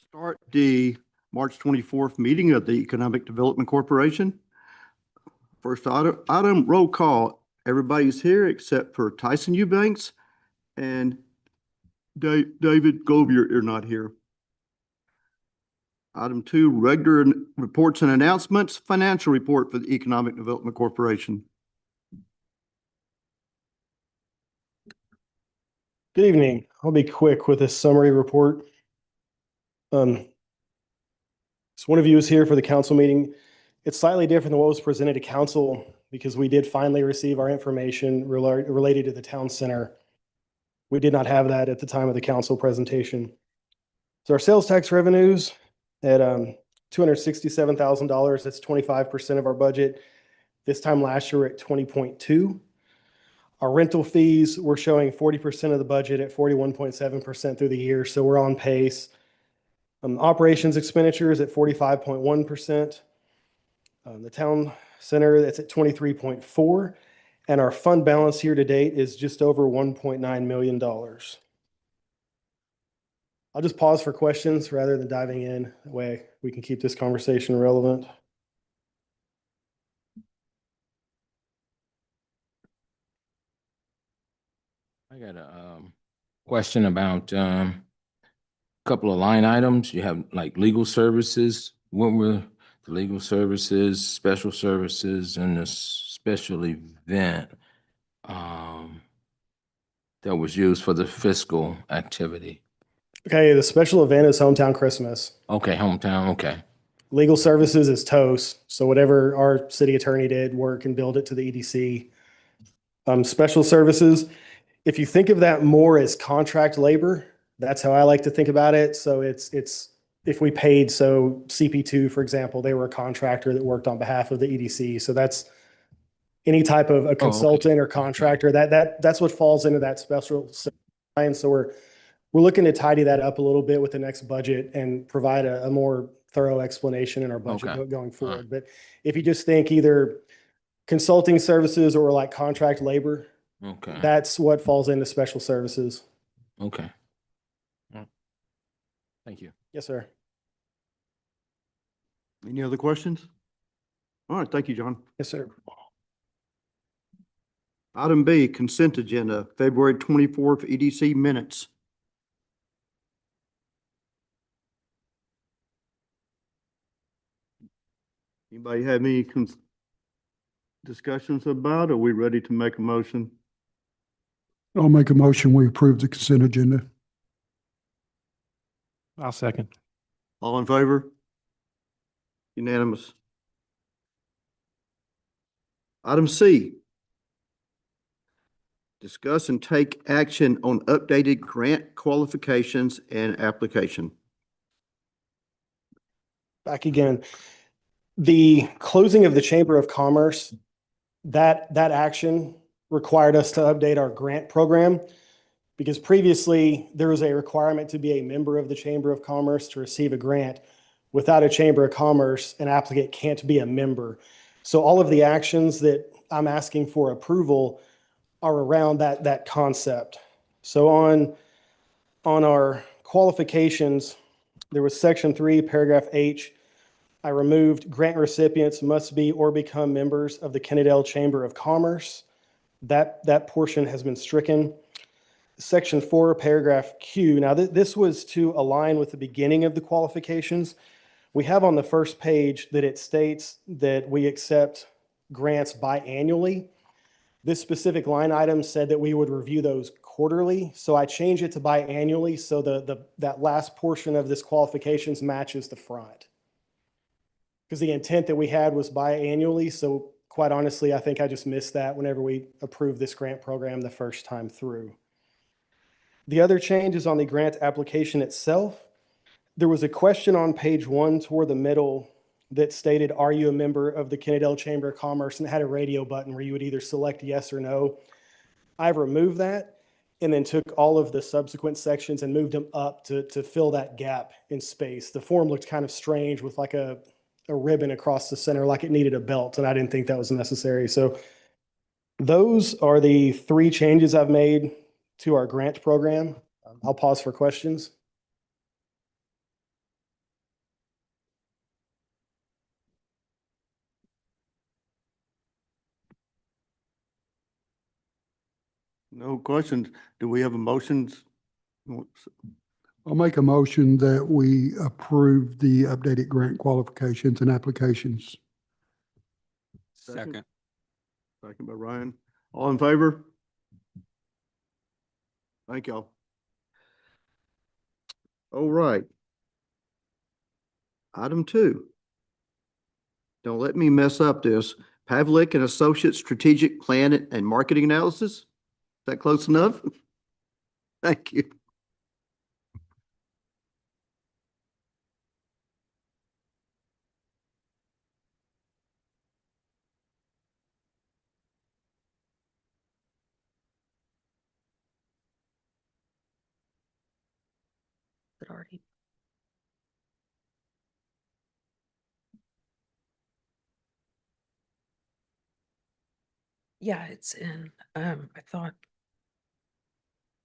Start the March 24th meeting of the Economic Development Corporation. First item, roll call. Everybody's here except for Tyson Eubanks and David Govier are not here. Item 2, regular reports and announcements, financial report for the Economic Development Corporation. Good evening. I'll be quick with this summary report. So one of you is here for the council meeting. It's slightly different than what was presented to council because we did finally receive our information related to the town center. We did not have that at the time of the council presentation. So our sales tax revenues at $267,000, that's 25% of our budget. This time last year, we're at 20.2. Our rental fees, we're showing 40% of the budget at 41.7% through the year, so we're on pace. Operations expenditures at 45.1%. The town center, that's at 23.4. And our fund balance here to date is just over $1.9 million. I'll just pause for questions rather than diving in. That way we can keep this conversation relevant. I got a question about a couple of line items. You have like legal services. What were the legal services, special services, and the special event that was used for the fiscal activity? Okay, the special event is Hometown Christmas. Okay, hometown, okay. Legal services is Toast. So whatever our city attorney did, work and build it to the EDC. Special services, if you think of that more as contract labor, that's how I like to think about it. So it's if we paid, so CP2, for example, they were a contractor that worked on behalf of the EDC. So that's any type of a consultant or contractor, that's what falls into that special line. So we're looking to tidy that up a little bit with the next budget and provide a more thorough explanation in our budget going forward. But if you just think either consulting services or like contract labor, that's what falls into special services. Okay. Thank you. Yes, sir. Any other questions? All right, thank you, John. Yes, sir. Item B, consent agenda, February 24th EDC minutes. Anybody have any discussions about? Are we ready to make a motion? I'll make a motion. We approve the consent agenda. I'll second. All in favor? Unanimous. Item C, discuss and take action on updated grant qualifications and application. Back again. The closing of the Chamber of Commerce, that action required us to update our grant program because previously there was a requirement to be a member of the Chamber of Commerce to receive a grant. Without a Chamber of Commerce, an applicant can't be a member. So all of the actions that I'm asking for approval are around that concept. So on our qualifications, there was section 3, paragraph H. I removed grant recipients must be or become members of the Kennedale Chamber of Commerce. That portion has been stricken. Section 4, paragraph Q. Now this was to align with the beginning of the qualifications. We have on the first page that it states that we accept grants biannually. This specific line item said that we would review those quarterly. So I changed it to biannually so that last portion of this qualifications matches the front. Because the intent that we had was biannually. So quite honestly, I think I just missed that whenever we approved this grant program the first time through. The other change is on the grant application itself. There was a question on page 1 toward the middle that stated, are you a member of the Kennedale Chamber of Commerce? And it had a radio button where you would either select yes or no. I've removed that and then took all of the subsequent sections and moved them up to fill that gap in space. The form looked kind of strange with like a ribbon across the center, like it needed a belt, and I didn't think that was necessary. So those are the 3 changes I've made to our grant program. I'll pause for questions. No questions. Do we have a motion? I'll make a motion that we approve the updated grant qualifications and applications. Second. Second by Ryan. All in favor? Thank y'all. All right. Item 2. Don't let me mess up this. Pavlik and Associates Strategic Plan and Marketing Analysis. Is that close enough? Thank you. It already. Yeah, it's in, I thought.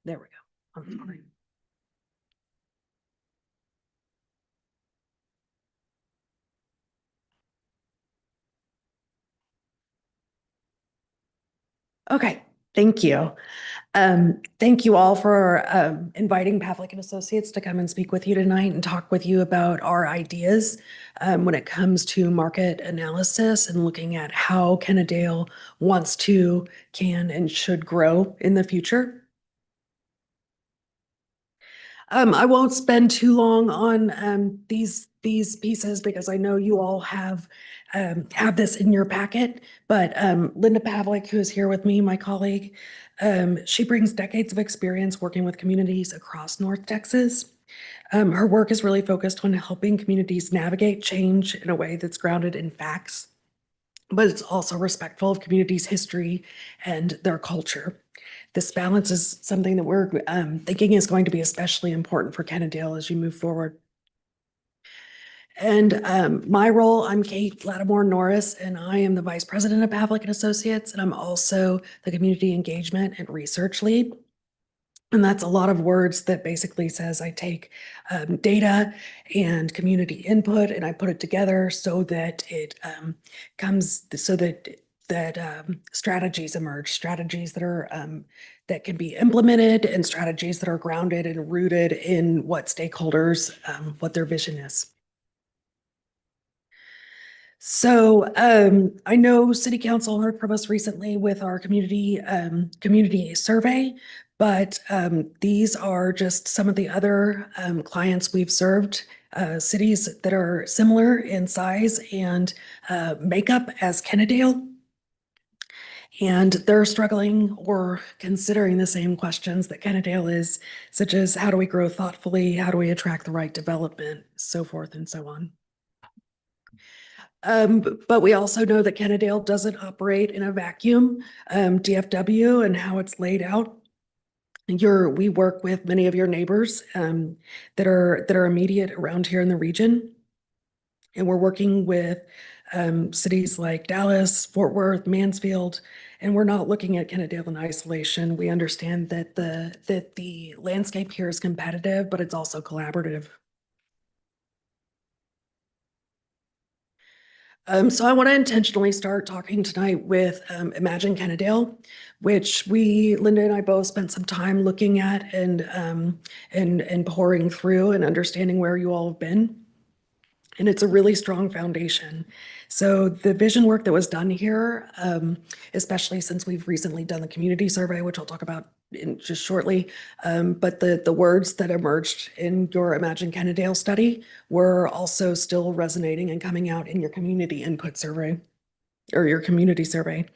There we go. I'm sorry. Okay, thank you. Thank you all for inviting Pavlik and Associates to come and speak with you tonight and talk with you about our ideas when it comes to market analysis and looking at how Kennedale wants to, can, and should grow in the future. I won't spend too long on these pieces because I know you all have this in your packet. But Linda Pavlik, who is here with me, my colleague, she brings decades of experience working with communities across North Texas. Her work is really focused on helping communities navigate change in a way that's grounded in facts, but it's also respectful of communities' history and their culture. This balance is something that we're thinking is going to be especially important for Kennedale as you move forward. And my role, I'm Kate Lattimore Norris, and I am the Vice President of Pavlik and Associates, and I'm also the Community Engagement and Research Lead. And that's a lot of words that basically says I take data and community input and I put it together so that it strategies emerge, strategies that are that can be implemented and strategies that are grounded and rooted in what stakeholders, what their vision is. So I know City Council heard from us recently with our community survey, but these are just some of the other clients we've served, cities that are similar in size and makeup as Kennedale. And they're struggling or considering the same questions that Kennedale is, such as how do we grow thoughtfully, how do we attract the right development, so forth and so on. But we also know that Kennedale doesn't operate in a vacuum. DFW and how it's laid out. We work with many of your neighbors that are immediate around here in the region. And we're working with cities like Dallas, Fort Worth, Mansfield, and we're not looking at Kennedale in isolation. We understand that the landscape here is competitive, but it's also collaborative. So I want to intentionally start talking tonight with Imagine Kennedale, which Linda and I both spent some time looking at and pouring through and understanding where you all have been. And it's a really strong foundation. So the vision work that was done here, especially since we've recently done the community survey, which I'll talk about in just shortly, but the words that emerged in your Imagine Kennedale study were also still resonating and coming out in your community input survey or your community survey.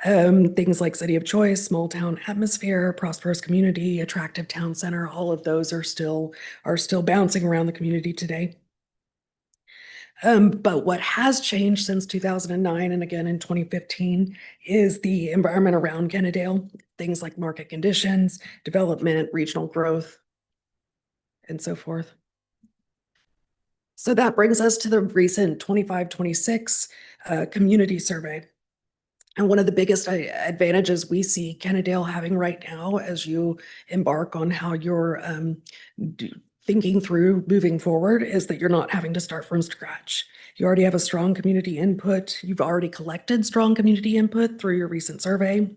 Things like city of choice, small town atmosphere, prosperous community, attractive town center, all of those are still bouncing around the community today. But what has changed since 2009 and again in 2015 is the environment around Kennedale, things like market conditions, development, regional growth, and so forth. So that brings us to the recent 25-26 community survey. And one of the biggest advantages we see Kennedale having right now as you embark on how you're thinking through moving forward is that you're not having to start from scratch. You already have a strong community input. You've already collected strong community input through your recent survey.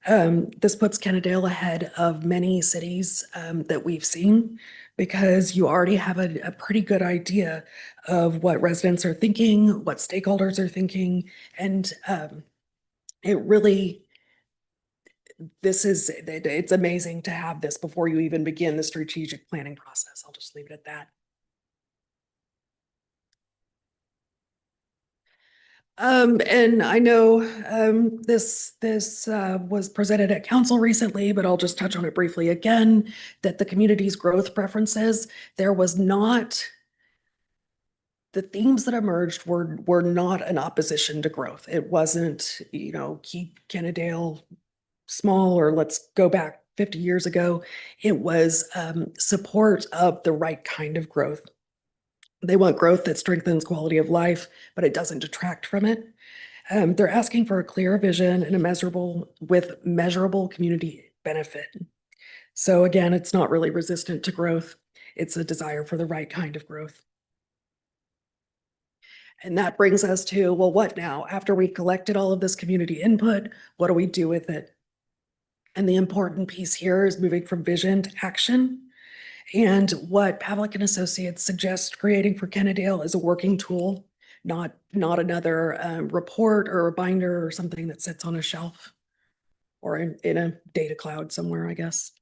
This puts Kennedale ahead of many cities that we've seen because you already have a pretty good idea of what residents are thinking, what stakeholders are thinking, and it really, it's amazing to have this before you even begin the strategic planning process. I'll just leave it at that. And I know this was presented at council recently, but I'll just touch on it briefly again, that the community's growth preferences, there was not, the themes that emerged were not an opposition to growth. It wasn't, keep Kennedale small, or let's go back 50 years ago. It was support of the right kind of growth. They want growth that strengthens quality of life, but it doesn't detract from it. They're asking for a clear vision and measurable community benefit. So again, it's not really resistant to growth. It's a desire for the right kind of growth. And that brings us to, well, what now? After we collected all of this community input, what do we do with it? And the important piece here is moving from vision to action. And what Pavlik and Associates suggest creating for Kennedale is a working tool, not another report or a binder or something that sits on a shelf or in a data cloud somewhere, I guess.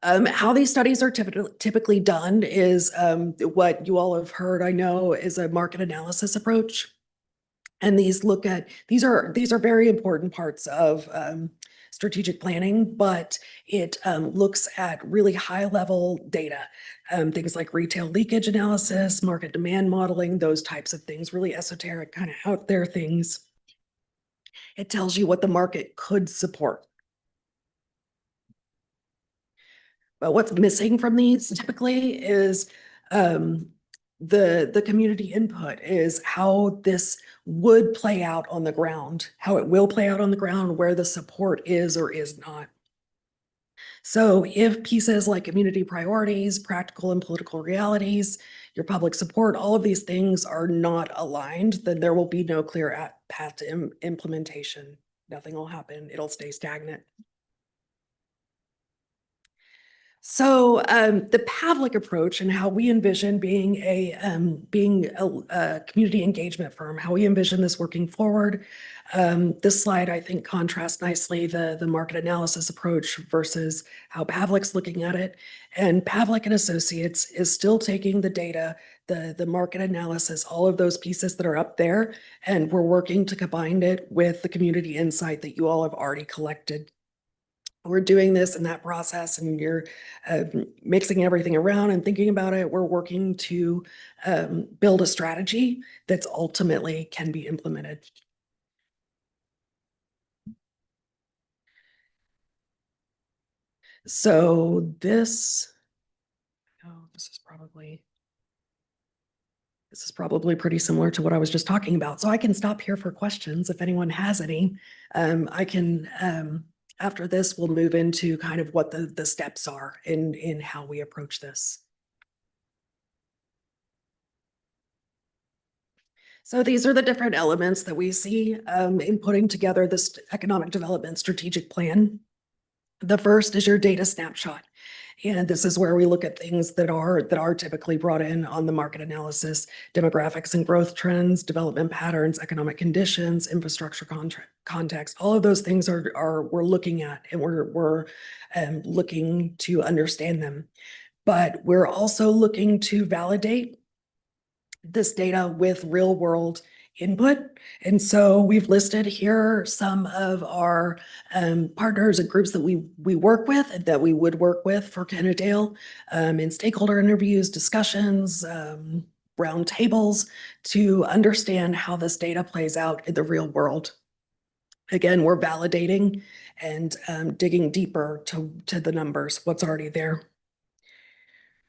How these studies are typically done is what you all have heard, I know, is a market analysis approach. And these are very important parts of strategic planning, but it looks at really high level data, things like retail leakage analysis, market demand modeling, those types of things, really esoteric kind of out there things. It tells you what the market could support. But what's missing from these typically is the community input, is how this would play out on the ground, how it will play out on the ground, where the support is or is not. So if pieces like community priorities, practical and political realities, your public support, all of these things are not aligned, then there will be no clear path to implementation. Nothing will happen. It'll stay stagnant. So the Pavlik approach and how we envision being a community engagement firm, how we envision this working forward. This slide, I think, contrasts nicely the market analysis approach versus how Pavlik's looking at it. And Pavlik and Associates is still taking the data, the market analysis, all of those pieces that are up there, and we're working to combine it with the community insight that you all have already collected. We're doing this in that process, and you're mixing everything around and thinking about it. We're working to build a strategy that's ultimately can be implemented. So this is probably pretty similar to what I was just talking about. So I can stop here for questions if anyone has any. I can. After this, we'll move into kind of what the steps are in how we approach this. So these are the different elements that we see in putting together this economic development strategic plan. The first is your data snapshot. And this is where we look at things that are typically brought in on the market analysis: demographics and growth trends, development patterns, economic conditions, infrastructure context. All of those things we're looking at, and we're looking to understand them. But we're also looking to validate this data with real world input. And so we've listed here some of our partners and groups that we work with and that we would work with for Kennedale in stakeholder interviews, discussions, round tables, to understand how this data plays out in the real world. Again, we're validating and digging deeper to the numbers, what's already there.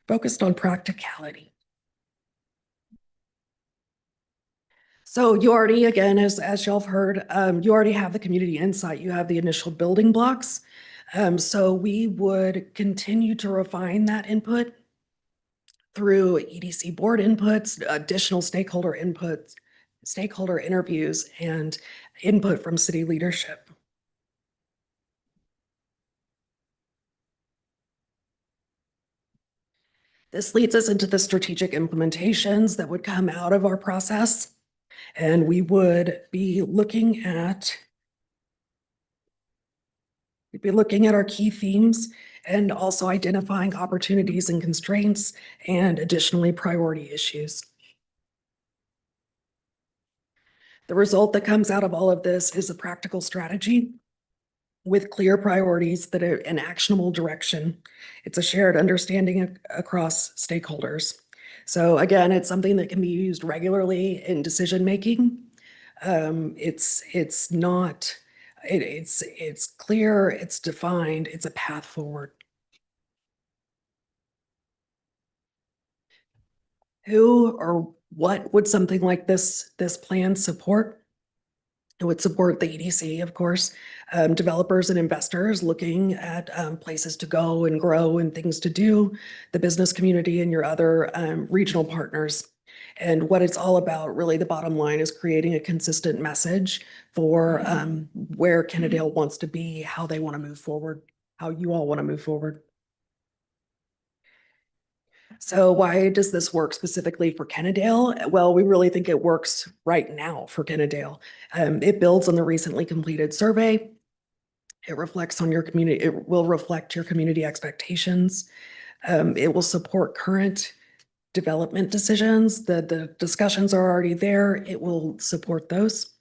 Focused on practicality. So you already, again, as y'all have heard, you already have the community insight. You have the initial building blocks. So we would continue to refine that input through EDC board inputs, additional stakeholder inputs, stakeholder interviews, and input from city leadership. This leads us into the strategic implementations that would come out of our process. And we would be looking at our key themes and also identifying opportunities and constraints, and additionally priority issues. The result that comes out of all of this is a practical strategy with clear priorities that are an actionable direction. It's a shared understanding across stakeholders. So again, it's something that can be used regularly in decision-making. It's clear, it's defined, it's a path forward. Who or what would something like this plan support? It would support the EDC, of course, developers and investors looking at places to go and grow and things to do, the business community and your other regional partners. And what it's all about, really, the bottom line is creating a consistent message for where Kennedale wants to be, how they want to move forward, how you all want to move forward. So why does this work specifically for Kennedale? Well, we really think it works right now for Kennedale. It builds on the recently completed survey. It reflects on your community. It will reflect your community expectations. It will support current development decisions. The discussions are already there. It will support those,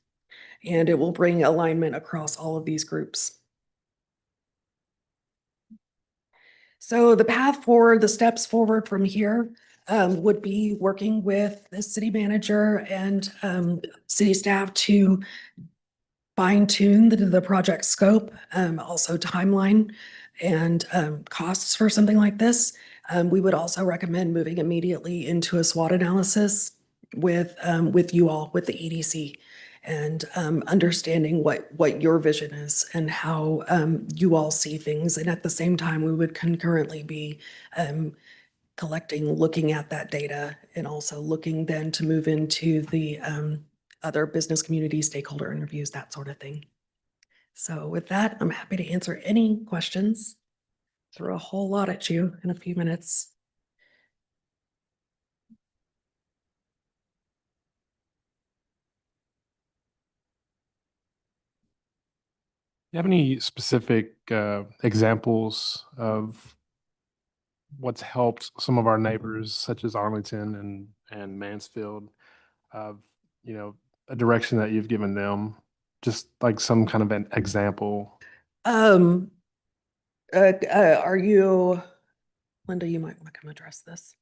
and it will bring alignment across all of these groups. So the path forward, the steps forward from here would be working with the city manager and city staff to fine tune the project scope, also timeline and costs for something like this. We would also recommend moving immediately into a SWOT analysis with you all, with the EDC, and understanding what your vision is and how you all see things. And at the same time, we would concurrently be looking at that data, and also looking then to move into the other business community stakeholder interviews, that sort of thing. So with that, I'm happy to answer any questions. Throw a whole lot at you in a few minutes. You have any specific examples of what's helped some of our neighbors, such as Arlington and Mansfield, of a direction that you've given them, just like some kind of an example? Are you, Linda, you might want to come address this.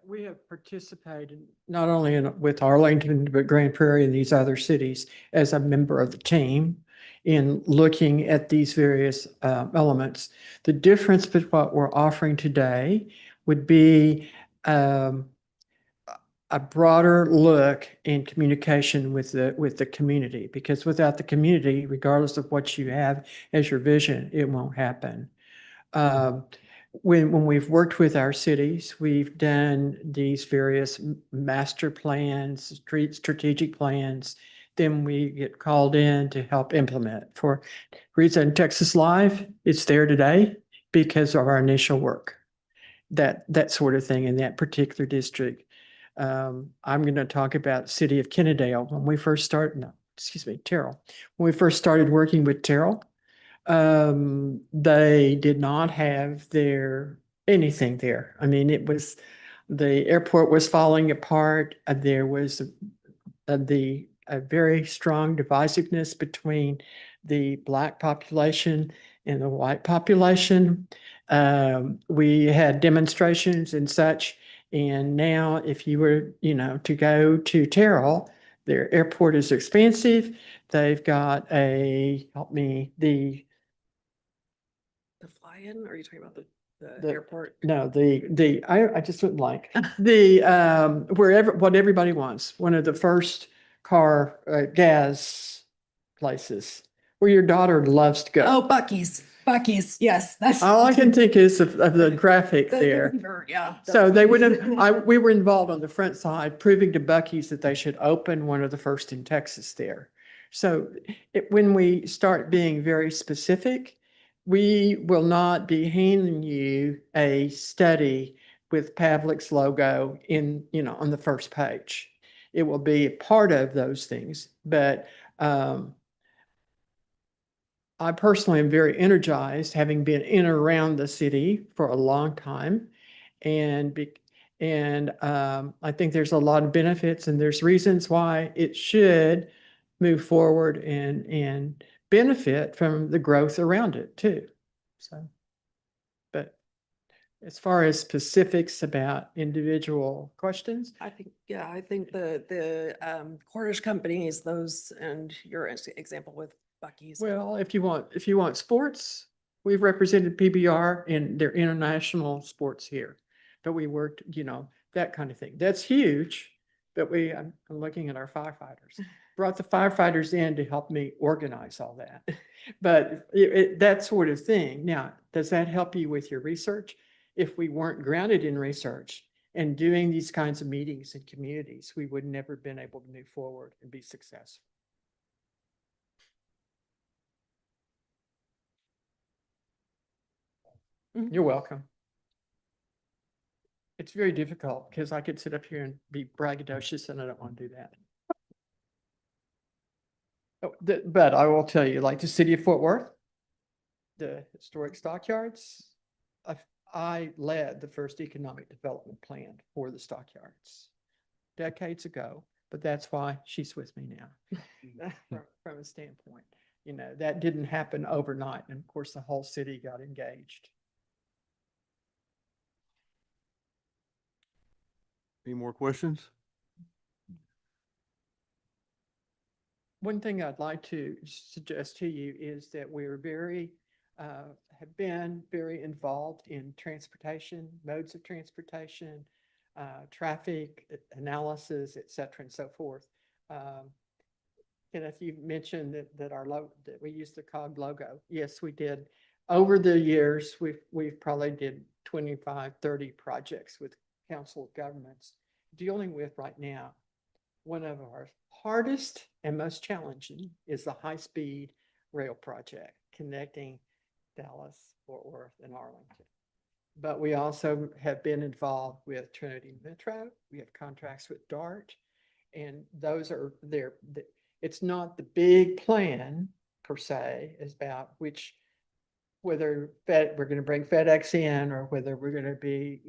We have participated not only with Arlington, but Grand Prairie and these other cities as a member of the team in looking at these various elements. The difference between what we're offering today would be a broader look in communication with the community, because without the community, regardless of what you have as your vision, it won't happen. When we've worked with our cities, we've done these various master plans, strategic plans. Then we get called in to help implement. For reason Texas Live, it's there today because of our initial work, that sort of thing in that particular district. I'm going to talk about City of Kennedale. When we first started, Terrell. When we first started working with Terrell, they did not have anything there. I mean, the airport was falling apart. There was a very strong divisiveness between the Black population and the white population. We had demonstrations and such. And now if you were, to go to Terrell, their airport is expensive. They've got the fly-in, or are you talking about the airport? No, I just wouldn't like what everybody wants. One of the first gas places where your daughter loves to go. Oh, Buc-ee's. Bucky's, yes, that's. All I can think is of the graphic The- there. Yeah. So they would have, we were involved on the front side, proving to Bucky's that they should open one of the first in Texas there. So when we start being very specific, we will not be handing you a study with Pavlik's logo in, on the first page. It will be a part of those things, but, I personally am very energized, having been in and around the city for a long time. And I think there's a lot of benefits and there's reasons why it should move forward and benefit from the growth around it too. So, but as far as specifics about individual questions, I think, yeah, I think the Cornish companies, those, and your example with Bucky's. well, if you want sports, we've represented PBR in their international sports here. But we worked, that kind of thing. That's huge. But I'm looking at our firefighters. Brought the firefighters in to help me organize all that. But that sort of thing. Now, does that help you with your research? If we weren't grounded in research and doing these kinds of meetings in communities, we would never been able to move forward and be successful. You're welcome. It's very difficult because I could sit up here and be braggadocious and I don't want to do that. Oh, but I will tell you, like the city of Fort Worth, the historic stockyards, I led the first economic development plan for the stockyards decades ago, but that's why she's with me now from a standpoint. That didn't happen overnight. And of course, the whole city got engaged. Any more questions? One thing I'd like to suggest to you is that we're have been very involved in transportation, modes of transportation, traffic analysis, et cetera, and so forth. Kenneth, you mentioned that that we used the COG logo. Yes, we did. Over the years, we've probably did 25, 30 projects with council of governments dealing with right now. One of our hardest and most challenging is the high-speed rail project connecting Dallas, Fort Worth, and Arlington. But we also have been involved with Trinity Metro. We have contracts with DART, and those are there. It's not the big plan per se, is about whether we're going to bring FedEx in or whether we're going to be,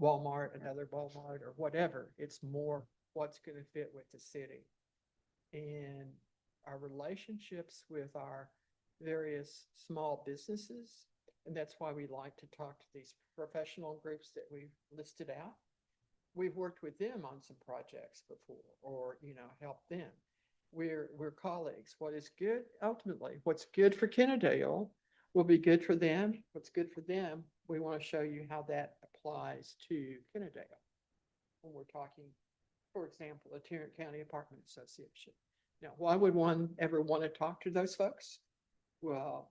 Walmart, another Walmart or whatever. It's more what's going to fit with the city. And our relationships with our various small businesses. And that's why we like to talk to these professional groups that we've listed out. We've worked with them on some projects before or, helped them. We're colleagues. What is good, ultimately, what's good for Kennedale will be good for them. What's good for them, we want to show you how that applies to Kennedale. When we're talking, for example, the Tarrant County Apartment Association. Now, why would one ever want to talk to those folks? Well,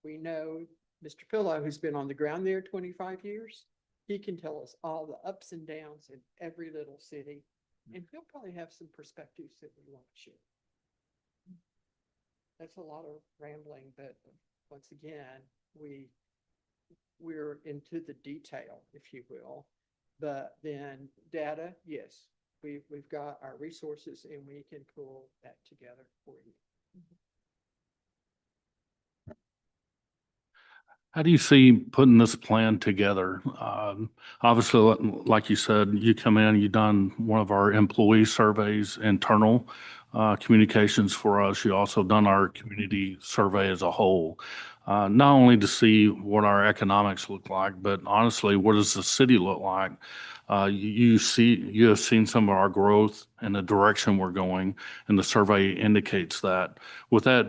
we know Mr. Pillow, who's been on the ground there 25 years, he can tell us all the ups and downs in every little city, and he'll probably have some perspectives that we want to share. That's a lot of rambling, but once again, we're into the detail, if you will. But then data, yes, we've got our resources and we can pull that together for you. How do you see putting this plan together? Obviously, like you said, you come in, you've done one of our employee surveys, internal communications for us. You also done our community survey as a whole. Not only to see what our economics look like, but honestly, what does the city look like? You have seen some of our growth and the direction we're going, and the survey indicates that. With that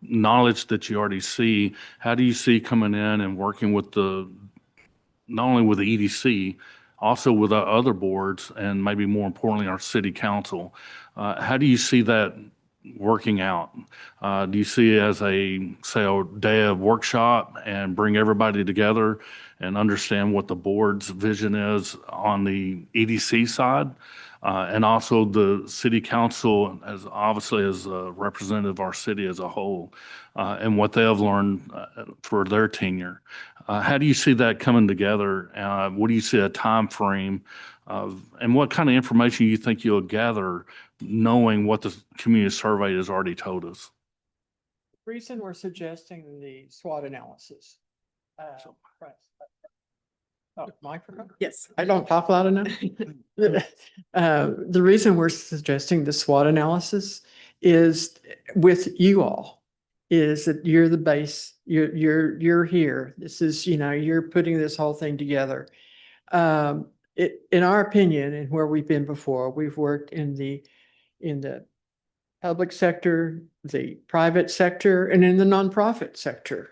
knowledge that you already see, how do you see coming in and working with not only with the EDC, also with our other boards, and maybe more importantly, our city council? How do you see that working out? Do you see it as say, a day of workshop and bring everybody together and understand what the board's vision is on the EDC side? And also the city council as obviously as a representative of our city as a whole, and what they have learned for their tenure. How do you see that coming together? What do you see a time frame of, and what kind of information you think you'll gather knowing what the community survey has already told us? Reason we're suggesting the SWOT analysis. Right. Oh, microphone? Yes. I don't talk loud enough. The reason we're suggesting the SWOT analysis is with you all, is that you're the base, you're here. This is, you're putting this whole thing together. In our opinion, and where we've been before, we've worked in the public sector, the private sector, and in the nonprofit sector.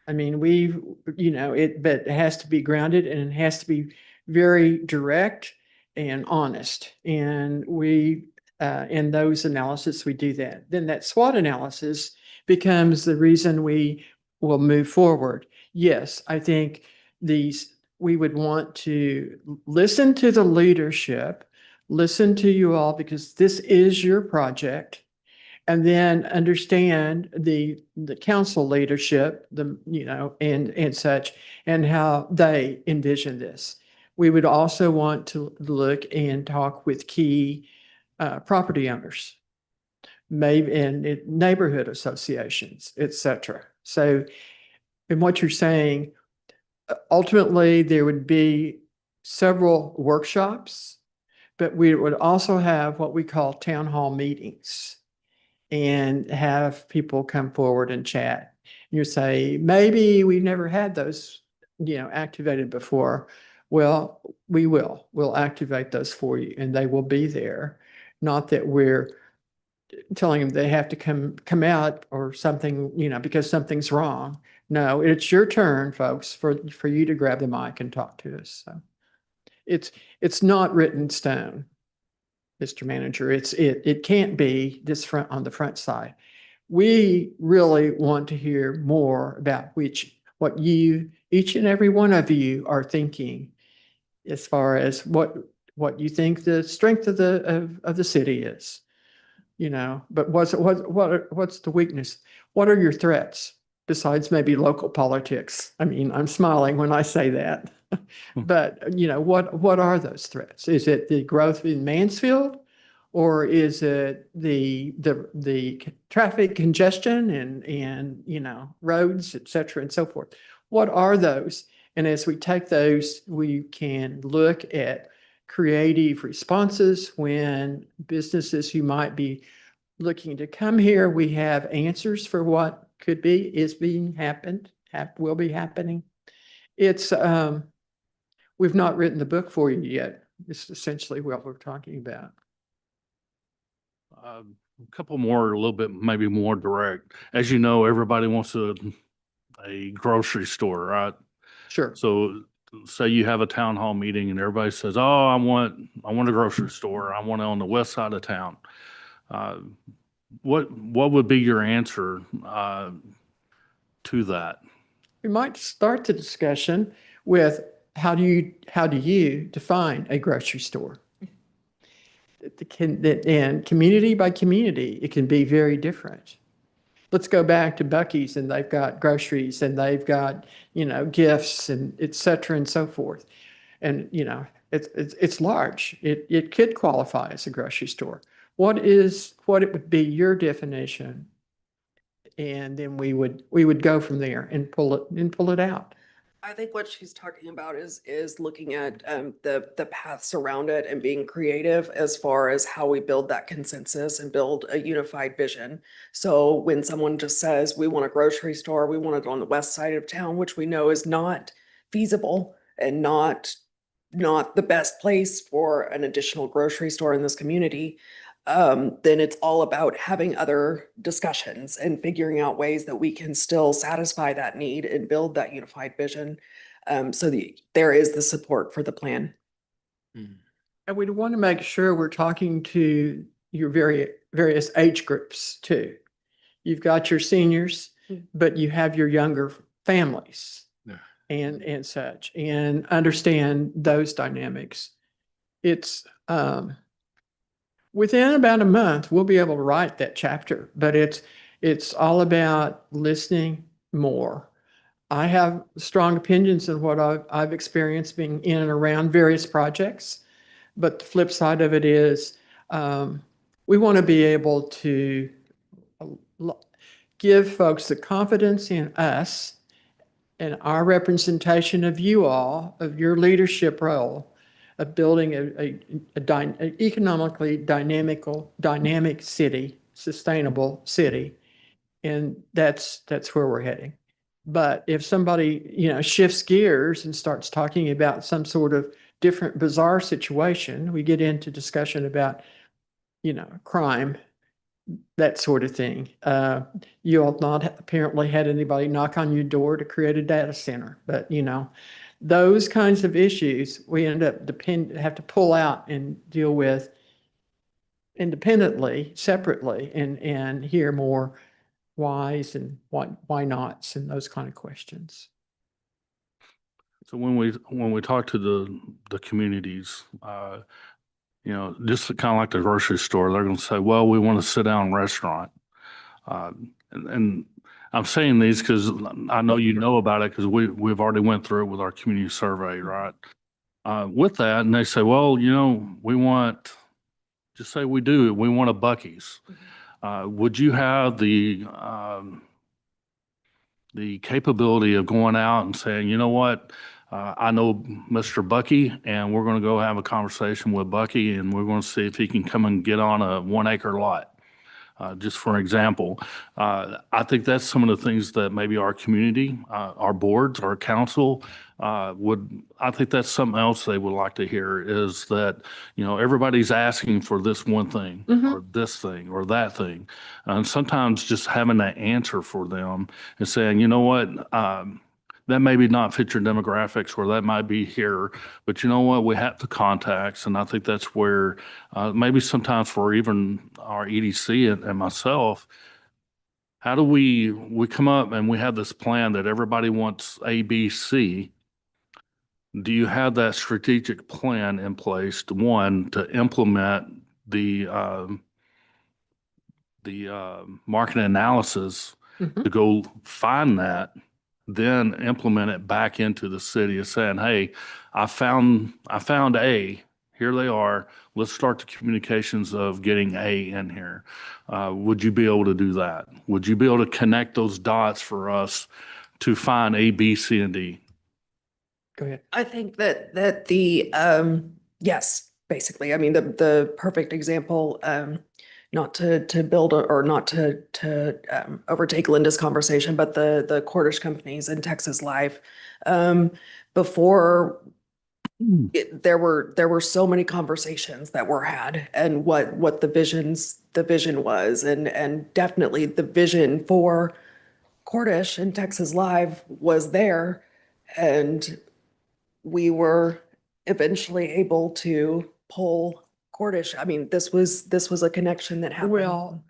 I mean, but it has to be grounded and it has to be very direct and honest. And in those analysis, we do that. Then that SWOT analysis becomes the reason we will move forward. Yes, I think we would want to listen to the leadership, listen to you all, because this is your project. And then understand the council leadership, and such, and how they envision this. We would also want to look and talk with key property owners, maybe in neighborhood associations, et cetera. So in what you're saying, ultimately there would be several workshops, but we would also have what we call town hall meetings and have people come forward and chat. You say, maybe we've never had those, activated before. Well, we'll activate those for you and they will be there. Not that we're telling them they have to come out or something, because something's wrong. No, it's your turn, folks, for you to grab the mic and talk to us. So it's not written in stone, Mr. Manager. It can't be on the front side. We really want to hear more about what each and every one of you are thinking as far as what you think the strength of the city is, but what's the weakness? What are your threats besides maybe local politics? I mean, I'm smiling when I say that, but what are those threats? Is it the growth in Mansfield? Or is it the traffic congestion and roads, et cetera, and so forth? What are those? And as we take those, we can look at creative responses when businesses who might be looking to come here, we have answers for what could be, is being happened, will be happening. It's, we've not written the book for you yet. It's essentially what we're talking about. A couple more, a little bit, maybe more direct. As you know, everybody wants a grocery store, right? Sure. So say you have a town hall meeting and everybody says, oh, I want a grocery store. I want it on the west side of town. What would be your answer to that? We might start the discussion with how do you define a grocery store? And community by community, it can be very different. Let's go back to Buc-ee's, and they've got groceries and they've got, gifts and et cetera and so forth. And, it's large. It could qualify as a grocery store. What it would be your definition? And then we would go from there and pull it out. I think what she's talking about is looking at the paths around it and being creative as far as how we build that consensus and build a unified vision. So when someone just says, we want a grocery store, we want it on the west side of town, which we know is not feasible and not the best place for an additional grocery store in this community, then it's all about having other discussions and figuring out ways that we can still satisfy that need and build that unified vision. So there is the support for the plan. And we want to make sure we're talking to your very various age groups too. You've got your seniors, but you have your younger families Yeah. and such, and understand those dynamics. It's, within about a month, we'll be able to write that chapter, but it's all about listening more. I have strong opinions on what I've experienced being in and around various projects. But the flip side of it is, we want to be able to give folks the confidence in us and our representation of you all, of your leadership role of building an economically dynamic city, sustainable city. And that's where we're heading. But if somebody, shifts gears and starts talking about some sort of different bizarre situation, we get into discussion about, crime, that sort of thing. You have not apparently had anybody knock on your door to create a data center, but those kinds of issues we end up have to pull out and deal with independently, separately, and hear more whys and why nots and those kind of questions. So when we talk to the communities, just kind of like the grocery store, they're going to say, well, we want to sit down in a restaurant. And I'm saying these because I know you know about it because we've already went through it with our community survey, right? With that, and they say, well, we want, just say we want a Buc-ee's. Would you have the capability of going out and saying, you know what, I know Mr. Bucky, and we're going to go have a conversation with Bucky, and we're going to see if he can come and get on a 1 acre lot. Just for example, I think that's some of the things that maybe our community, our boards, our council I think that's something else they would like to hear is that, everybody's asking for this one thing or this thing or that thing. And sometimes just having that answer for them and saying, you know what, that maybe not fit your demographics or that might be here, but you know what, we have the contacts. And I think that's where maybe sometimes for even our EDC and myself, how do we come up and we have this plan that everybody wants A, B, C. Do you have that strategic plan in place to implement the market analysis to go find that, then implement it back into the city of saying, hey, I found A, here they are. Let's start the communications of getting A in here. Would you be able to do that? Would you be able to connect those dots for us to find A, B, C, and D? Go ahead. I think that the yes, basically. I mean, the perfect example, not to build or not to overtake Linda's conversation, but the Cordish companies in Texas Live, before there were so many conversations that were had and what the vision was, and definitely the vision for Cordish and Texas Live was there, and we were eventually able to pull Cordish. I mean, this was a connection that happened. Well,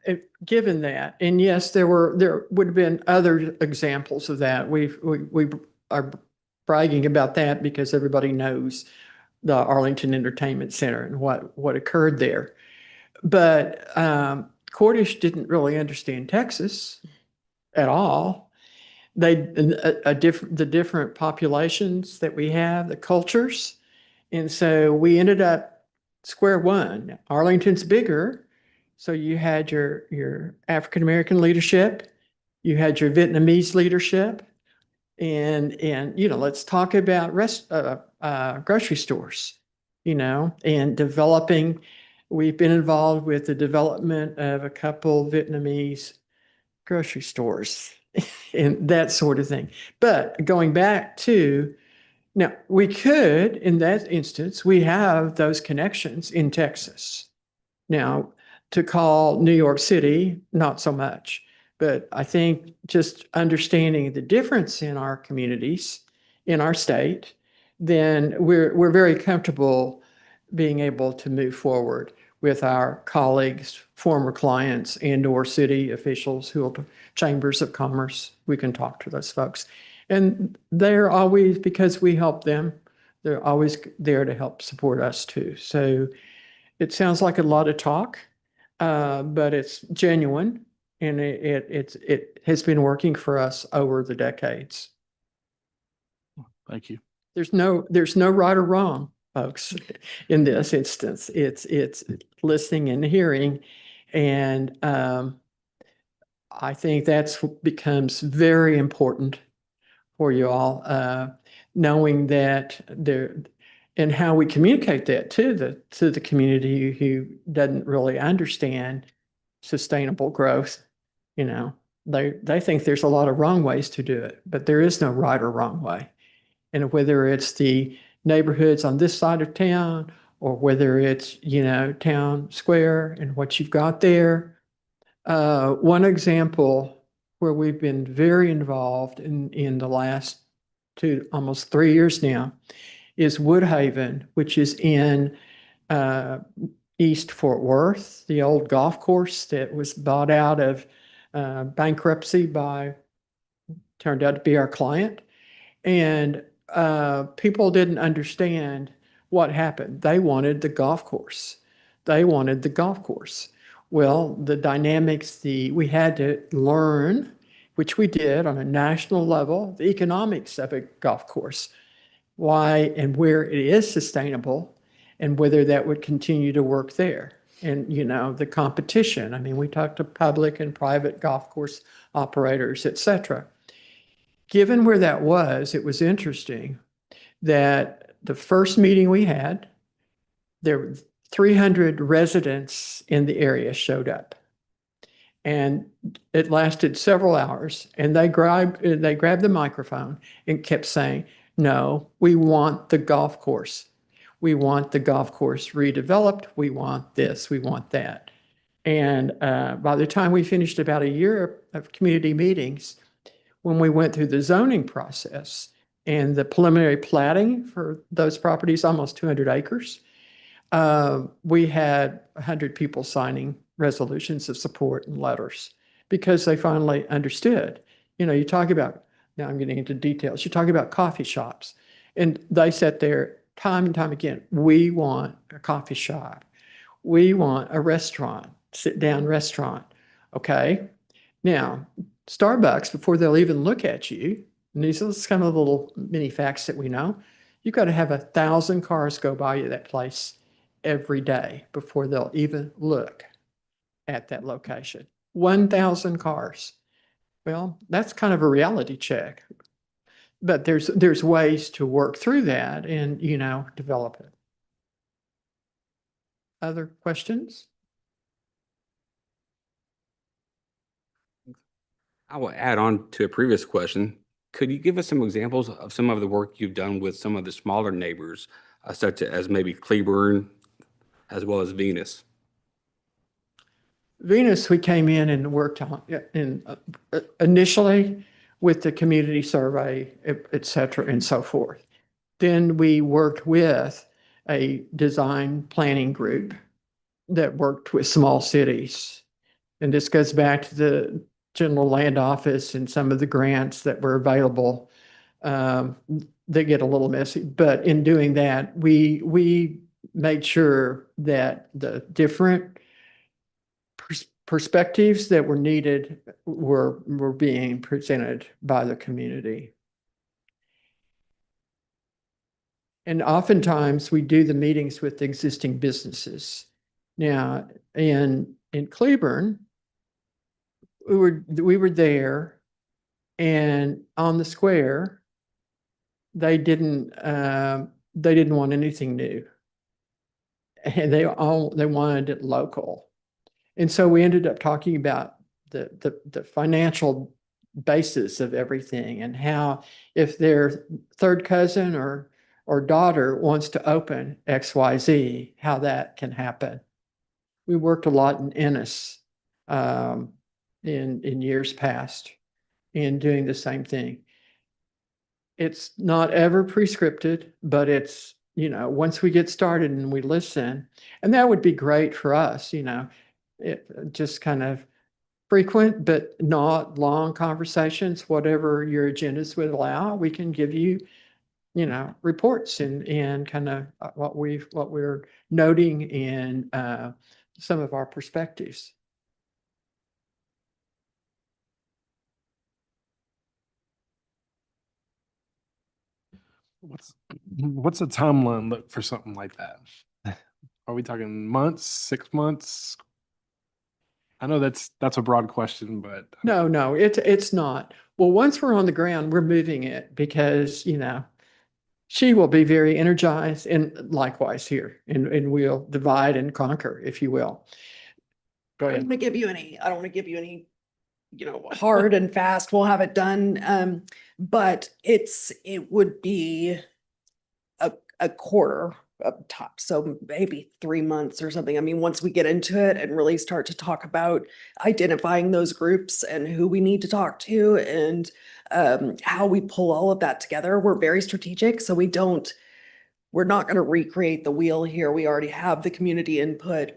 given that, and yes, there would have been other examples of that. We are bragging about that because everybody knows the Arlington Entertainment Center and what occurred there. But Cordish didn't really understand Texas at all. The different populations that we have, the cultures. And so we ended up square one. Arlington's bigger. So you had your African-American leadership, you had your Vietnamese leadership, and let's talk about grocery stores, and developing. We've been involved with the development of a couple Vietnamese grocery stores and that sort of thing. But going back to, now we could, in that instance, we have those connections in Texas. Now, to call New York City, not so much. But I think just understanding the difference in our communities, in our state, then we're very comfortable being able to move forward. with our colleagues, former clients, and or city officials who are chambers of commerce. We can talk to those folks. And they're always, because we help them, they're always there to help support us too. So it sounds like a lot of talk, but it's genuine, and it has been working for us over the decades. Thank you. There's no right or wrong, folks, in this instance. It's listening and hearing. And I think that's what becomes very important for you all, knowing that there, and how we communicate that to the community who doesn't really understand sustainable growth. You know, they think there's a lot of wrong ways to do it, but there is no right or wrong way. And whether it's the neighborhoods on this side of town, or whether it's, you know, town square and what you've got there. One example where we've been very involved in the last almost 3 years now is Woodhaven, which is in East Fort Worth, the old golf course that was bought out of bankruptcy turned out to be our client. And people didn't understand what happened. They wanted the golf course. Well, the dynamics, we had to learn, which we did on a national level, the economics of a golf course, why and where it is sustainable, and whether that would continue to work there. And, you know, the competition. I mean, we talked to public and private golf course operators, et cetera. Given where that was, it was interesting that the first meeting we had, there were 300 residents in the area showed up. And it lasted several hours, and they grabbed the microphone and kept saying, no, we want the golf course. We want the golf course redeveloped. We want this, we want that. And by the time we finished about a year of community meetings, when we went through the zoning process and the preliminary platting for those properties, almost 200 acres, we had 100 people signing resolutions of support and letters because they finally understood. You know, you talk about, now I'm getting into details, you talk about coffee shops, and they sat there time and time again, we want a coffee shop. We want a restaurant, sit-down restaurant. Okay. Now, Starbucks, before they'll even look at you, and these are kind of little mini facts that we know, you've got to have 1,000 cars go by you that place every day before they'll even look at that location. 1,000 cars. Well, that's kind of a reality check. But there's ways to work through that and, you know, develop it. Other questions? I will add on to a previous question. Could you give us some examples of some of the work you've done with some of the smaller neighbors, such as maybe Cleburne, as well as Venus? Venus, we came in and worked on initially with the community survey, et cetera, and so forth. Then we worked with a design planning group that worked with small cities. And this goes back to the General Land Office and some of the grants that were available. They get a little messy, but in doing that, we made sure that the different perspectives that were needed were being presented by the community. And oftentimes we do the meetings with existing businesses. Now, in Cleburne, we were there, and on the square, they didn't want anything new, and they wanted it local. And so we ended up talking about the financial basis of everything, and how if their third cousin or daughter wants to open XYZ, how that can happen. We worked a lot in Ennis in years past in doing the same thing. It's not ever prescripted, but it's once we get started and we listen, and that would be great for us, it just kind of frequent, but not long conversations, whatever your agendas would allow, we can give you, reports and kind of what we're noting in some of our perspectives. What's a timeline look for something like that? Are we talking months, 6 months? I know that's a broad question, but No, it's not. Well, once we're on the ground, we're moving it because, she will be very energized, and likewise here, and we'll divide and conquer, if you will. Go I don't ahead. want to give you any, hard and fast, we'll have it done. But it would be a quarter up top. So maybe 3 months or something. I mean, once we get into it and really start to talk about identifying those groups and who we need to talk to and how we pull all of that together, we're very strategic. So we're not going to recreate the wheel here. We already have the community input.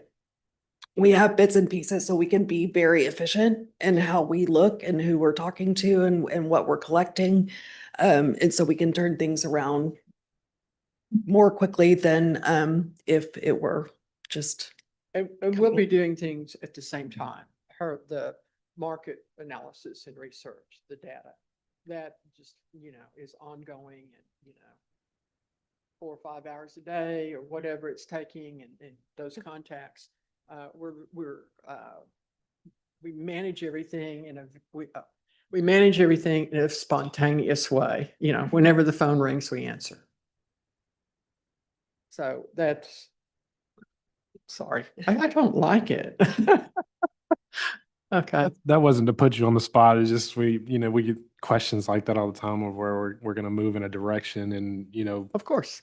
We have bits and pieces, so we can be very efficient in how we look and who we're talking to and what we're collecting. And so we can turn things around more quickly than if it were just. And we'll be doing things at the same time. The market analysis and research, the data, that just, is ongoing and, 4 or 5 hours a day or whatever it's taking and those contacts. We manage everything we manage everything in a spontaneous way. Whenever the phone rings, we answer. So sorry, I don't like it. Okay. that wasn't to put you on the spot. It's just we get questions like that all the time of where we're going to move in a direction and, Of course.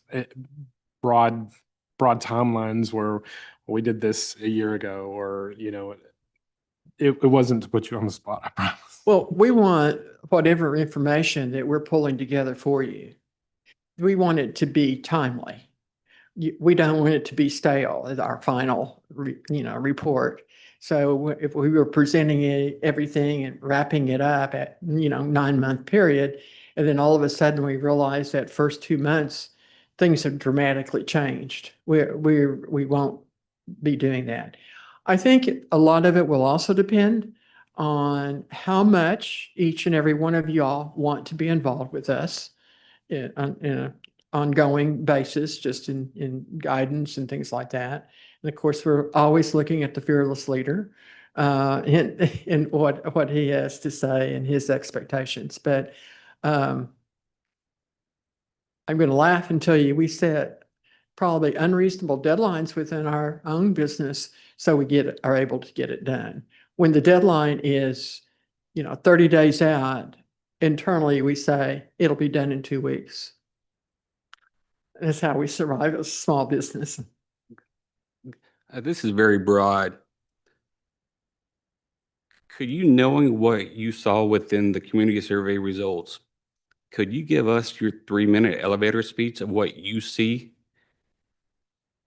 broad timelines where we did this a year ago or, it wasn't to put you on the spot, I promise. Well, we want whatever information that we're pulling together for you. We want it to be timely. We don't want it to be stale as our final, report. So if we were presenting everything and wrapping it up at, 9-month period, and then all of a sudden we realize that first 2 months, things have dramatically changed. We won't be doing that. I think a lot of it will also depend on how much each and every one of y'all want to be involved with us in an ongoing basis, just in guidance and things like that. And of course, we're always looking at the fearless leader and what he has to say and his expectations. But I'm going to laugh and tell you we set probably unreasonable deadlines within our own business so we are able to get it done. When the deadline is, 30 days out, internally we say it'll be done in 2 weeks. That's how we survive as a small business. This is very broad. Could you, knowing what you saw within the community survey results, could you give us your 3-minute elevator speech of what you see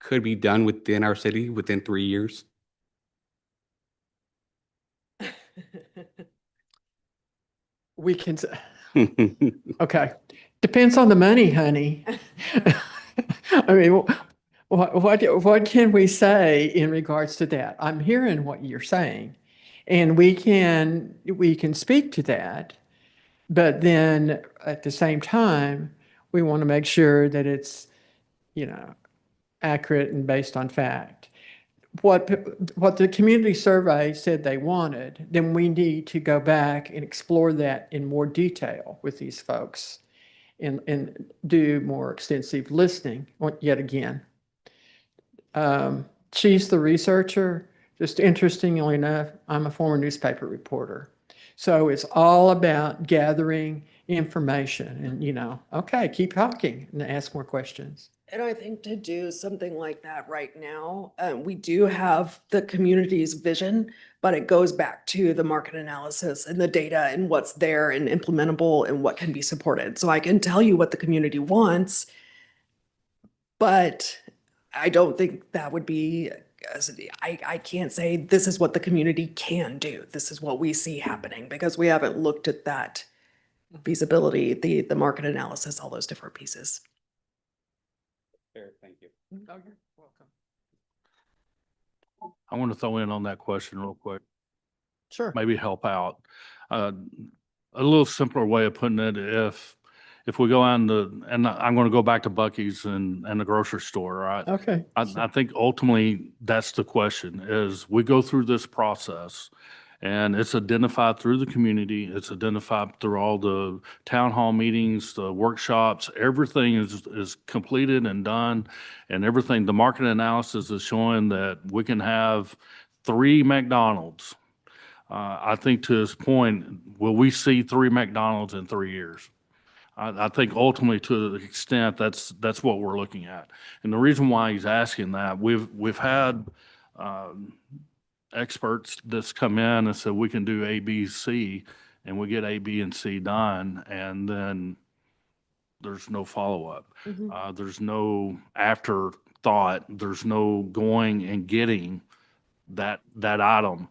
could be done within our city within 3 years? We can, okay. Depends on the money, honey. I mean, what can we say in regards to that? I'm hearing what you're saying, and we can speak to that, but then at the same time, we want to make sure that it's, accurate and based on fact. What the community survey said they wanted, then we need to go back and explore that in more detail with these folks and do more extensive listening yet again. She's the researcher. Just interestingly enough, I'm a former newspaper reporter. So it's all about gathering information and, okay, keep talking and ask more questions. And I think to do something like that right now, we do have the community's vision, but it goes back to the market analysis and the data and what's there and implementable and what can be supported. So I can tell you what the community wants, But I don't think that would be, I can't say this is what the community can do. This is what we see happening because we haven't looked at that feasibility, the market analysis, all those different pieces. Fair, thank you. Oh, you're welcome. I want to throw in on that question real quick, Sure. maybe help out. A little simpler way of putting it, if we go on and I'm going to go back to Buc-ee's and the grocery store, right? Okay. I think ultimately that's the question is we go through this process and it's identified through the community. It's identified through all the town hall meetings, the workshops, everything is completed and done. And everything, the market analysis is showing that we can have 3 McDonald's. I think to his point, will we see 3 McDonald's in 3 years? I think ultimately to the extent that's what we're looking at. And the reason why he's asking that, we've had experts that's come in and said we can do A, B, C, and we get A, B, and C done, and then there's no follow-up. There's no afterthought. There's no going and getting that item.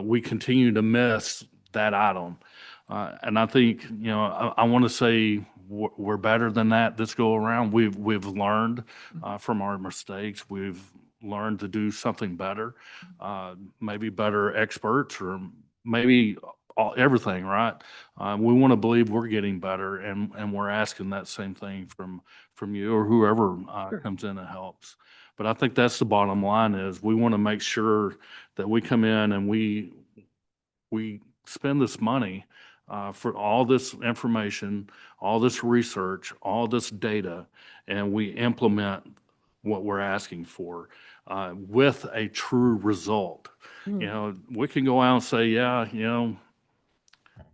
We continue to miss that item. And I think, I want to say we're better than that this go around. We've learned from our mistakes. We've learned to do something better, maybe better experts or maybe everything, right? We want to believe we're getting better and we're asking that same thing from you or whoever comes in and helps. But I think that's the bottom line is we want to make sure that we come in and we spend this money for all this information, all this research, all this data, and we implement what we're asking for with a true result. We can go out and say, yeah,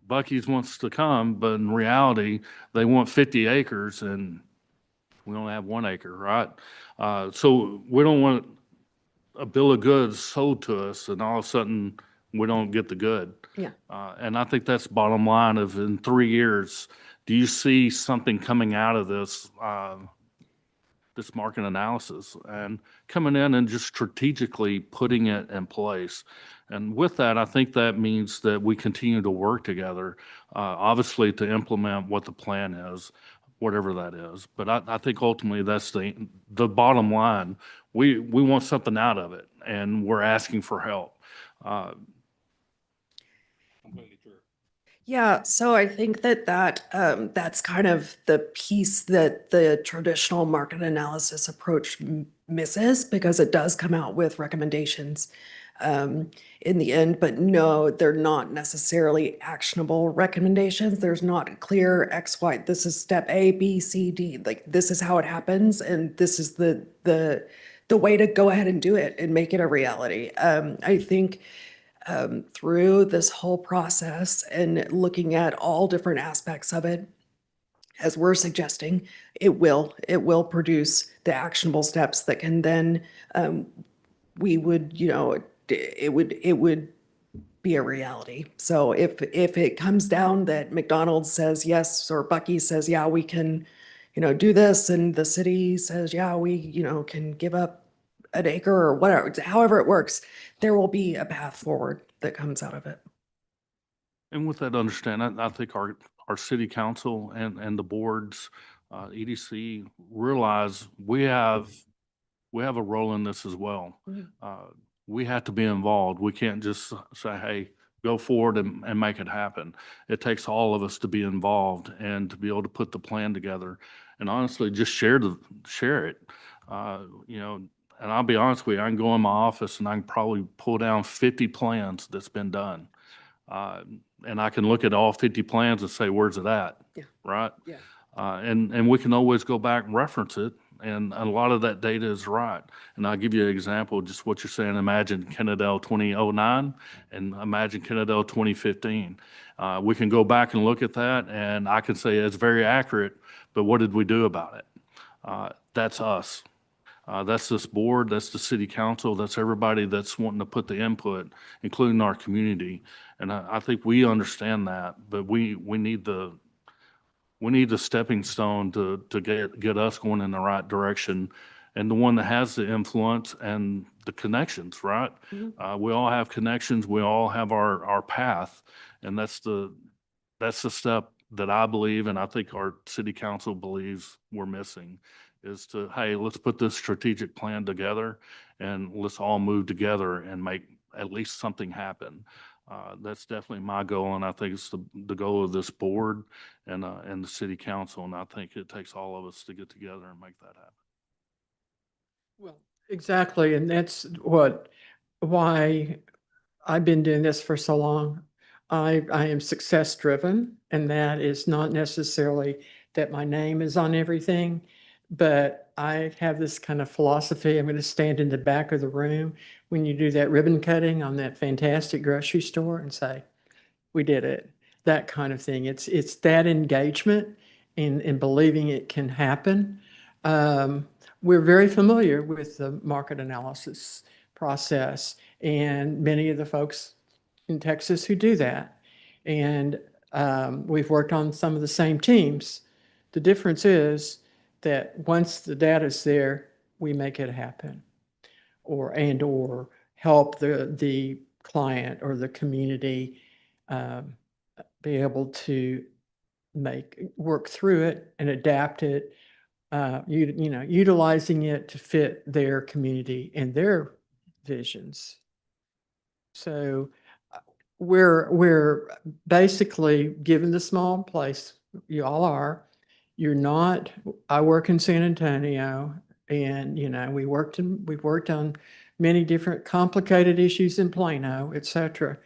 Buc-ee's wants to come, but in reality, they want 50 acres and we only have 1 acre, right? So we don't want a bill of goods sold to us and all of a sudden we don't get the good. Yeah. And I think that's bottom line of in 3 years, do you see something coming out of this, this market analysis and coming in and just strategically putting it in place? And with that, I think that means that we continue to work together, obviously to implement what the plan is, whatever that is. But I think ultimately that's the bottom line. We want something out of it and we're asking for help. Yeah, so I think that's kind of the piece that the traditional market analysis approach misses because it does come out with recommendations in the end, but no, they're not necessarily actionable recommendations. There's not a clear X, Y, this is step A, B, C, D, like this is how it happens, and this is the way to go ahead and do it and make it a reality. I think through this whole process and looking at all different aspects of it, as we're suggesting, it will produce the actionable steps that can then we would, it would be a reality. So if it comes down that McDonald's says yes or Buc-ee's says yeah, we can, do this, and the city says yeah, we can give up an acre or whatever, however it works, there will be a path forward that comes out of it. And with that understanding, I think our city council and the boards, EDC realize we have a role in this as well. We have to be involved. We can't just say, hey, go forward and make it happen. It takes all of us to be involved and to be able to put the plan together and honestly just share it. And I'll be honest with you, I can go in my office and I can probably pull down 50 plans that's been done. And I can look at all 50 plans and say, where's it at? Yeah. Right? Yeah. And we can always go back and reference it. And a lot of that data is right. And I'll give you an example, just what you're saying. Imagine Kennedale 2009 and imagine Kennedale 2015. We can go back and look at that and I can say it's very accurate, but what did we do about it? That's us. That's this board, that's the city council, that's everybody that's wanting to put the input, including our community. And I think we understand that, but we need the We need a stepping stone to get us going in the right direction. And the one that has the influence and the connections, right? We all have connections. We all have our path. And that's the step that I believe, and I think our city council believes we're missing, is to, hey, let's put this strategic plan together and let's all move together and make at least something happen. That's definitely my goal, and I think it's the goal of this board and the city council, and I think it takes all of us to get together and make that happen. Well, exactly, and that's why I've been doing this for so long. I am success driven, and that is not necessarily that my name is on everything, but I have this kind of philosophy. I'm going to stand in the back of the room when you do that ribbon cutting on that fantastic grocery store and say, we did it, that kind of thing. It's that engagement in believing it can happen. We're very familiar with the market analysis process and many of the folks in Texas who do that. And we've worked on some of the same teams. The difference is that once the data's there, we make it happen or help the client or the community be able to work through it and adapt it, utilizing it to fit their community and their visions. So we're basically, given the small place you all are, you're not, I work in San Antonio and, we've worked on many different complicated issues in Plano, et cetera.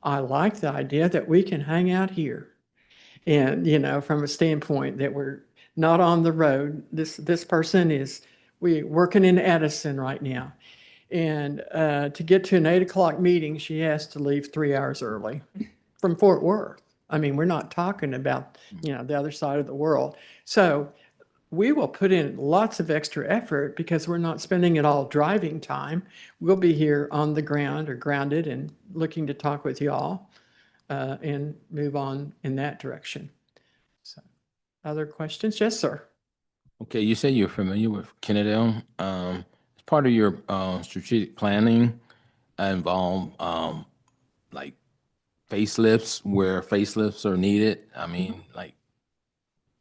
I like the idea that we can hang out here. And, from a standpoint that we're not on the road, this person is, we working in Edison right now. And to get to an 8 o'clock meeting, she has to leave 3 hours early from Fort Worth. I mean, we're not talking about, the other side of the world. So we will put in lots of extra effort because we're not spending it all driving time. We'll be here on the ground or grounded and looking to talk with y'all and move on in that direction. So, other questions? Yes, sir. Okay, you say you're familiar with Kennedale. As part of your strategic planning involve like facelifts where facelifts are needed. I mean, like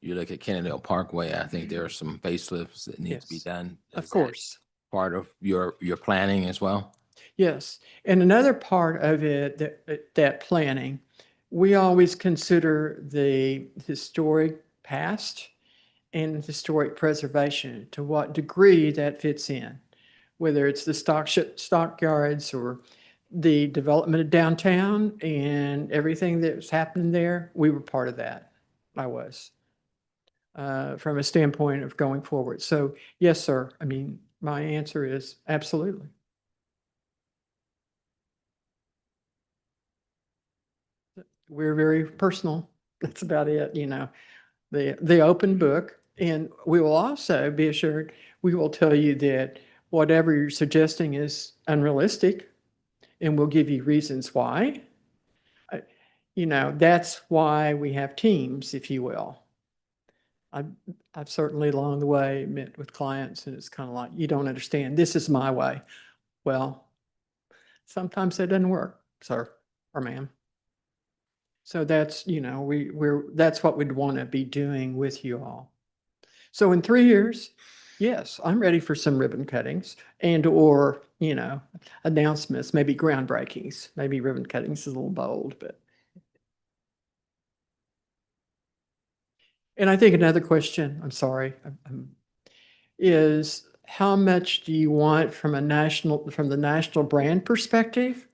you look at Kennedale Parkway, I think there are some facelifts that need to be Yes, done. of Is that course. part of your planning as well? Yes, and another part of it, that planning, we always consider the historic past and historic preservation, to what degree that fits in, whether it's the stockyards or the development of downtown and everything that was happening there. We were part of that. I was, from a standpoint of going forward. So yes, sir. I mean, my answer is absolutely. We're very personal. That's about it, the open book. And we will also be assured, we will tell you that whatever you're suggesting is unrealistic, and we'll give you reasons why. That's why we have teams, if you will. I've certainly along the way met with clients and it's kind of like, you don't understand, this is my way. Well, sometimes that doesn't work, sir or ma'am. So that's, that's what we'd want to be doing with you all. So in 3 years, yes, I'm ready for some ribbon cuttings or, announcements, maybe groundbreakings. Maybe ribbon cuttings is a little bold, but. And I think another question, I'm sorry, is how much do you want from the national brand perspective?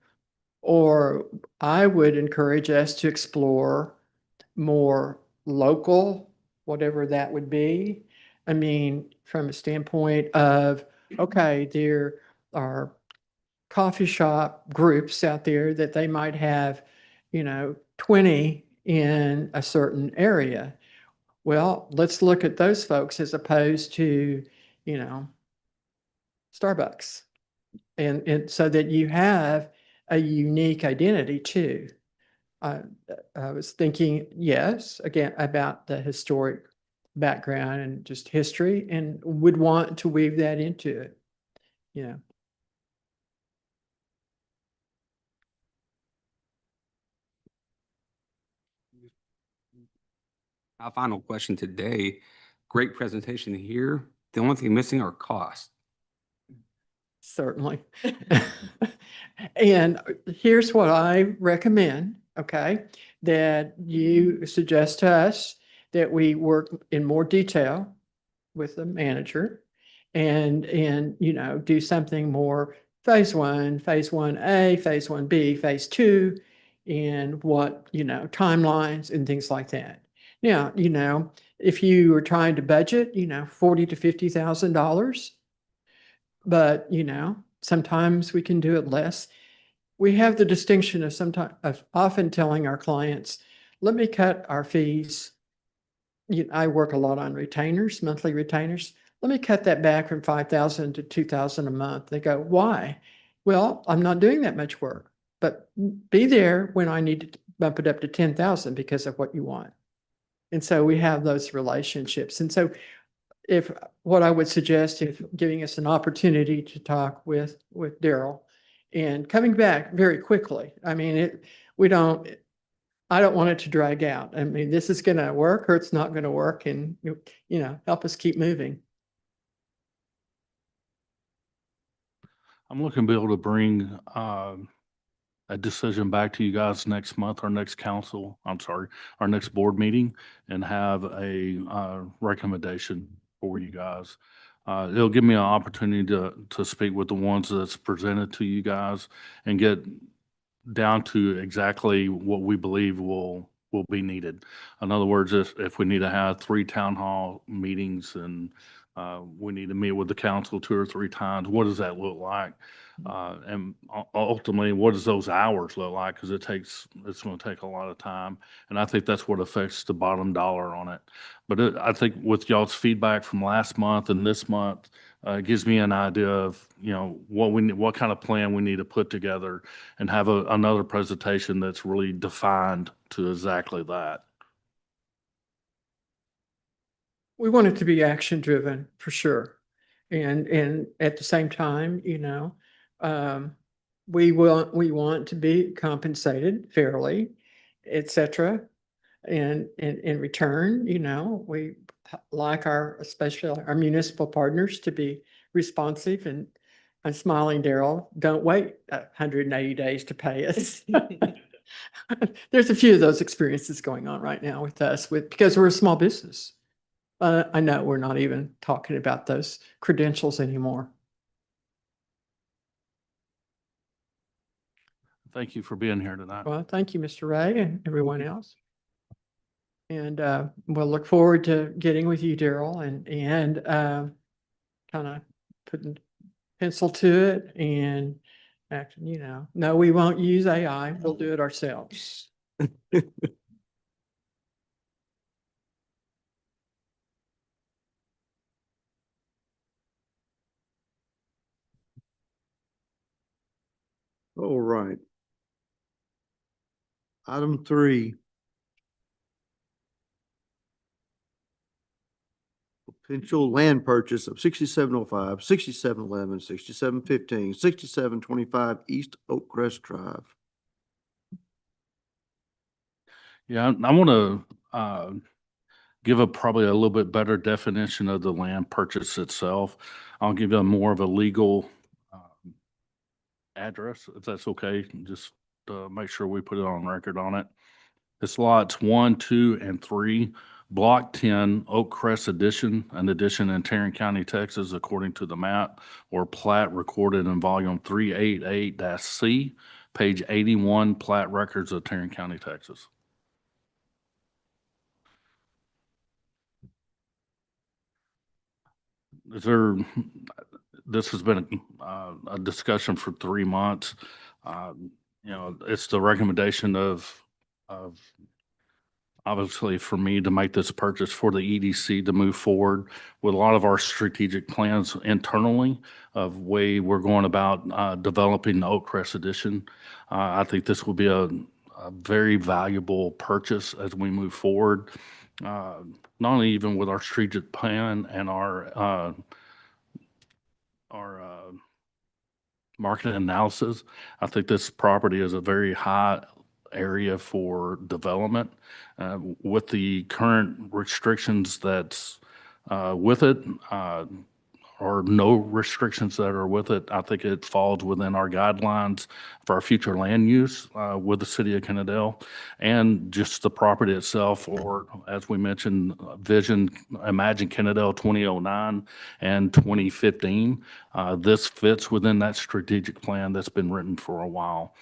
Or I would encourage us to explore more local, whatever that would be. I mean, from a standpoint of, okay, there are coffee shop groups out there that they might have, 20 in a certain area. Well, let's look at those folks as opposed to, Starbucks. And so that you have a unique identity too. I was thinking, yes, again, about the historic background and just history, and would want to weave that into it. Yeah. Our final question today, great presentation here. The only thing missing are costs. Certainly. And here's what I recommend, okay? That you suggest to us that we work in more detail with the manager and, you know, do something more phase 1A, phase 1B, phase 2, and what, you know, timelines and things like that. Now, you know, if you were trying to budget, you know, $40,000 to $50,000, but, you know, sometimes we can do it less. We have the distinction of often telling our clients, let me cut our fees. I work a lot on retainers, monthly retainers. Let me cut that back from 5,000 to 2,000 a month. They go, why? Well, I'm not doing that much work, but be there when I need to bump it up to 10,000 because of what you want. And so we have those relationships. And so if what I would suggest, if giving us an opportunity to talk with Daryl and coming back very quickly. I mean, I don't want it to drag out. I mean, this is going to work or it's not going to work, and, you know, help us keep moving. I'm looking to be able to bring a decision back to you guys next month, our next our next board meeting, and have a recommendation for you guys. It'll give me an opportunity to speak with the ones that's presented to you guys and get down to exactly what we believe will be needed. In other words, if we need to have 3 town hall meetings and we need to meet with the council 2 or 3 times, what does that look like? And ultimately, what does those hours look like? Because it's going to take a lot of time. And I think that's what affects the bottom dollar on it. But I think with y'all's feedback from last month and this month, it gives me an idea of, you know, what kind of plan we need to put together and have another presentation that's really defined to exactly that. We want it to be action driven for sure. And at the same time, you know, we want to be compensated fairly, et cetera. And in return, you know, we like especially our municipal partners to be responsive, and I'm smiling, Daryl, don't wait 180 days to pay us. There's a few of those experiences going on right now with us because we're a small business. I know we're not even talking about those credentials anymore. Thank you for being here tonight. Well, thank you, Mr. Ray, and everyone else. And we'll look forward to getting with you, Daryl, and kind of putting pencil to it and acting, you know, no, we won't use AI. We'll do it ourselves. All right. Item 3. Potential land purchase of 6705, 6711, 6715, 6725 East Oakcrest Drive. Yeah, I want to give probably a little bit better definition of the land purchase itself. I'll give you more of a legal address, if that's okay, just to make sure we put it on record on it. It's lots 1, 2, and 3, Block 10, Oak Crest Addition, an addition in Tarrant County, Texas, according to the map or plat recorded in volume 388-C, page 81, plat records of Tarrant County, Texas. This has been a discussion for 3 months. You know, it's the recommendation of obviously for me to make this purchase for the EDC to move forward with a lot of our strategic plans internally of way we're going about developing the Oak Crest Edition. I think this will be a a very valuable purchase as we move forward. Not only even with our strategic plan and our market analysis, I think this property is a very high area for development. With the current restrictions that's with it, or no restrictions that are with it, I think it falls within our guidelines for our future land use with the city of Kennedale, and just the property itself, or as we mentioned, vision, Imagine Kennedale 2009 and 2015. This fits within that strategic plan that's been written for a while.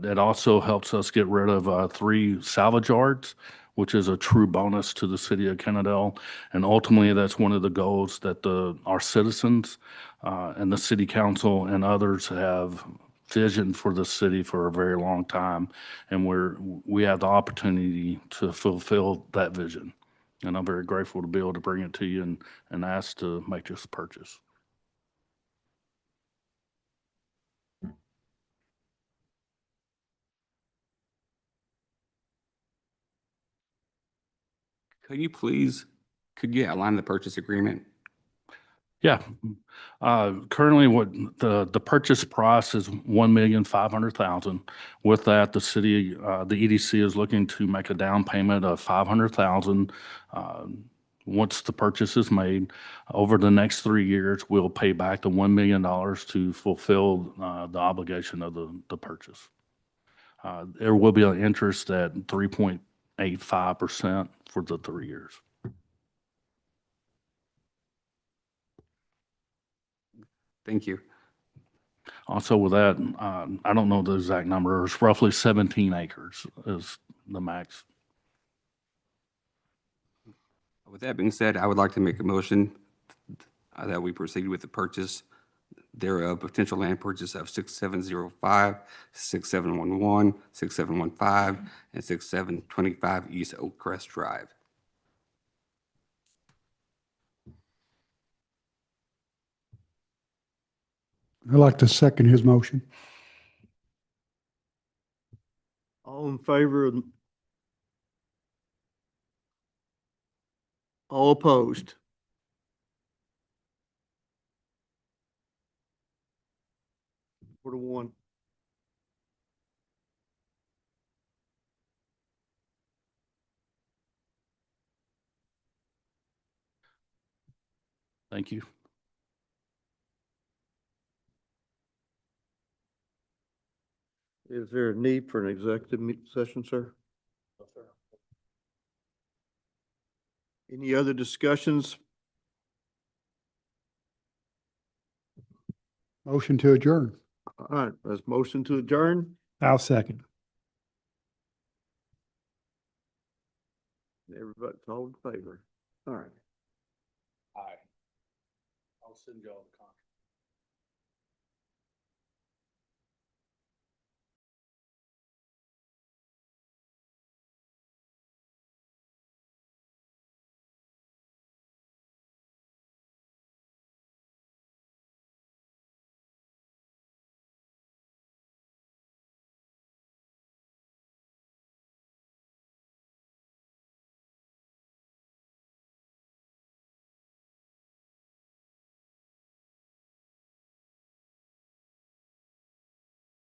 It also helps us get rid of 3 salvage yards, which is a true bonus to the city of Kennedale. And ultimately, that's one of the goals that our citizens and the city council and others have visioned for the city for a very long time. And we have the opportunity to fulfill that vision. And I'm very grateful to be able to bring it to you and ask to make this purchase. Could you outline the purchase agreement? Yeah. Currently, what the purchase price is $1,500,000. With that, the city, the EDC is looking to make a down payment of $500,000. Once the purchase is made, over the next 3 years, we'll pay back the $1 million to fulfill the obligation of the purchase. There will be an interest at 3.85% for the 3 years. Thank you. Also with that, I don't know the exact number, it's roughly 17 acres is the max. With that being said, I would like to make a motion that we proceed with the purchase thereof, potential land purchase of 6705, 6711, 6715, and 6725 East Oak Crest Drive. I'd like to second his motion. All in favor of? All opposed? 4-1. Thank you. Is there a need for an executive session, sir? No, sir. Any other discussions? Motion to adjourn. All right, let's motion to adjourn. I'll second. Everybody's all in favor. All right. Aye. I'll send y'all the